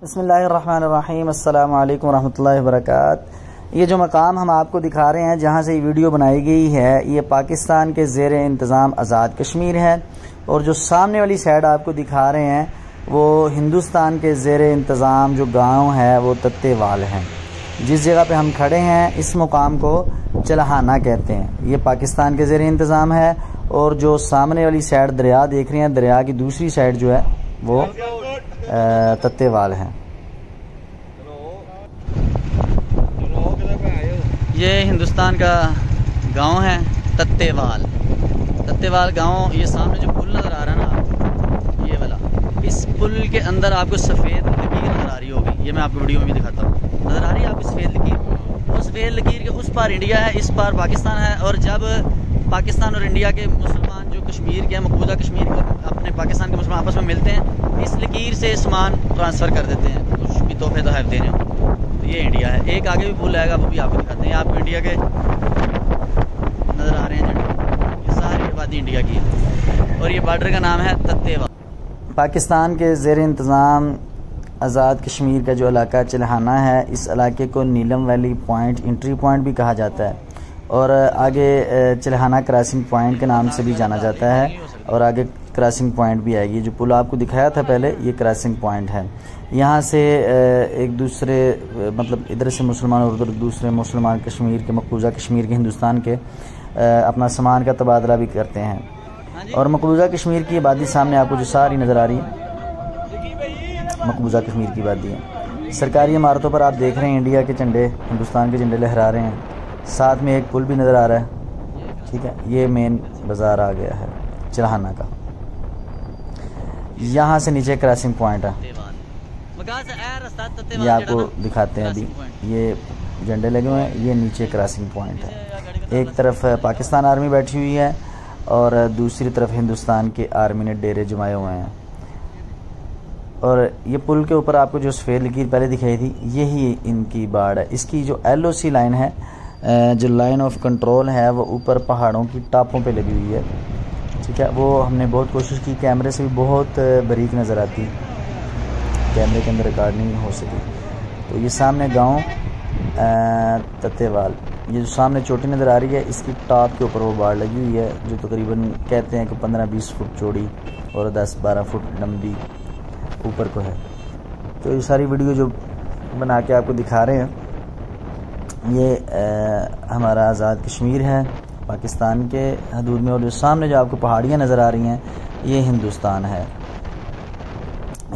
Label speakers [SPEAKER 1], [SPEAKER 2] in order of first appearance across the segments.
[SPEAKER 1] बिस्मिल्लाहिर्रहमानिर्रहीम अस्सलामु अलैकुम रहमतुल्लाहि वबरकात। ये जो मकाम हम आपको दिखा रहे हैं जहाँ से ये वीडियो बनाई गई है ये पाकिस्तान के ज़ेर इंतज़ाम आज़ाद कश्मीर है, और जो सामने वाली साइड आपको दिखा रहे हैं वो हिंदुस्तान के ज़ेर इंतज़ाम जो गाँव है वो तत्तेवाल है। जिस जगह पे हम खड़े हैं इस मुकाम को चलहाना कहते हैं। ये पाकिस्तान के ज़ेर इंतज़ाम है, और जो सामने वाली साइड दरिया देख रहे हैं दरिया की दूसरी साइड जो है वो तत्तेवाल है। ये हिंदुस्तान का गांव है तत्तेवाल। तत्तेवाल गांव, ये सामने जो पुल नज़र आ रहा है ना आपको, ये वाला, इस पुल के अंदर आपको सफ़ेद लकीर नज़र आ रही होगी। ये मैं आपको वीडियो में भी दिखाता हूँ। नज़र आ रही है आपको सफ़ेद लकीर? उस सफ़ेद लकीर के उस पार इंडिया है, इस पार पाकिस्तान है। और जब पाकिस्तान और इंडिया के मुसलमान जो कश्मीर के मकबूजा कश्मीर के अपने पाकिस्तान के मुसलमान आपस में मिलते हैं, इस लकीर से सामान ट्रांसफ़र कर देते हैं, कुछ भी तोहफे तोहफ़ देने हो। तो ये इंडिया है। एक आगे भी पुल आएगा वो भी आपको दिखाते हैं। आपको इंडिया के नज़र आ रहे हैं झंडे, ये सारी आबादी इंडिया की है, और ये बॉर्डर का नाम है तत्तेवाल। पाकिस्तान के ज़ेर इंतज़ाम आज़ाद कश्मीर का जो इलाका चलहाना है, इस इलाके को नीलम वैली पॉइंट, एंट्री पॉइंट भी कहा जाता है, और आगे चलहाना क्रॉसिंग पॉइंट के नाम से भी जाना जाता है, और आगे क्रॉसिंग पॉइंट भी आएगी। जो पुल आपको दिखाया था पहले, ये क्रॉसिंग पॉइंट है। यहाँ से एक दूसरे, मतलब इधर से मुसलमान और उधर दूसरे मुसलमान कश्मीर के, मकबूजा कश्मीर के, हिंदुस्तान के अपना सामान का तबादला भी करते हैं। और मकबूजा कश्मीर की आबादी सामने आपको जो सारी नज़र आ रही है, मकबूजा कश्मीर की आबादी है। सरकारी इमारतों पर आप देख रहे हैं इंडिया के झंडे, हिंदुस्तान के झंडे लहरा रहे हैं। साथ में एक पुल भी नज़र आ रहा है, ठीक है। ये मेन बाज़ार आ गया है चलहाना का। यहाँ से नीचे क्रॉसिंग पॉइंट है, ये आपको दिखाते हैं अभी। ये झंडे लगे हुए हैं, ये नीचे क्रॉसिंग पॉइंट है। एक तरफ पाकिस्तान आर्मी बैठी हुई है और दूसरी तरफ हिंदुस्तान के आर्मी ने डेरे जमाए हुए हैं। और ये पुल के ऊपर आपको जो सफ़ेद लकीर पहले दिखाई थी, यही इनकी बाड़ है। इसकी जो LOC लाइन है, जो लाइन ऑफ कंट्रोल है, वो ऊपर पहाड़ों की टापों पे लगी हुई है, ठीक है। वो हमने बहुत कोशिश की, कैमरे से भी बहुत बारीक नज़र आती, कैमरे के अंदर रिकॉर्ड नहीं हो सकी। तो ये सामने गांव तत्तेवाल, ये जो सामने चोटी नज़र आ रही है, इसकी टॉप के ऊपर वो बाड़ लगी हुई है, जो तकरीबन कहते हैं कि 15-20 फुट चौड़ी और 10-12 फुट लंबी ऊपर को है। तो ये सारी वीडियो जो बना के आपको दिखा रहे हैं, ये हमारा आज़ाद कश्मीर है पाकिस्तान के हदूद में, और जो सामने जो आपको पहाड़ियाँ नज़र आ रही हैं ये हिंदुस्तान है।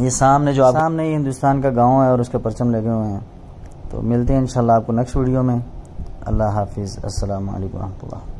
[SPEAKER 1] ये सामने जो सामने हिंदुस्तान का गांव है और उसके परचम लगे हुए हैं। तो मिलते हैं इंशाल्लाह आपको नेक्स्ट वीडियो में। अल्लाह हाफिज़। अस्सलामु अलैकुम रहमतुल्लाह।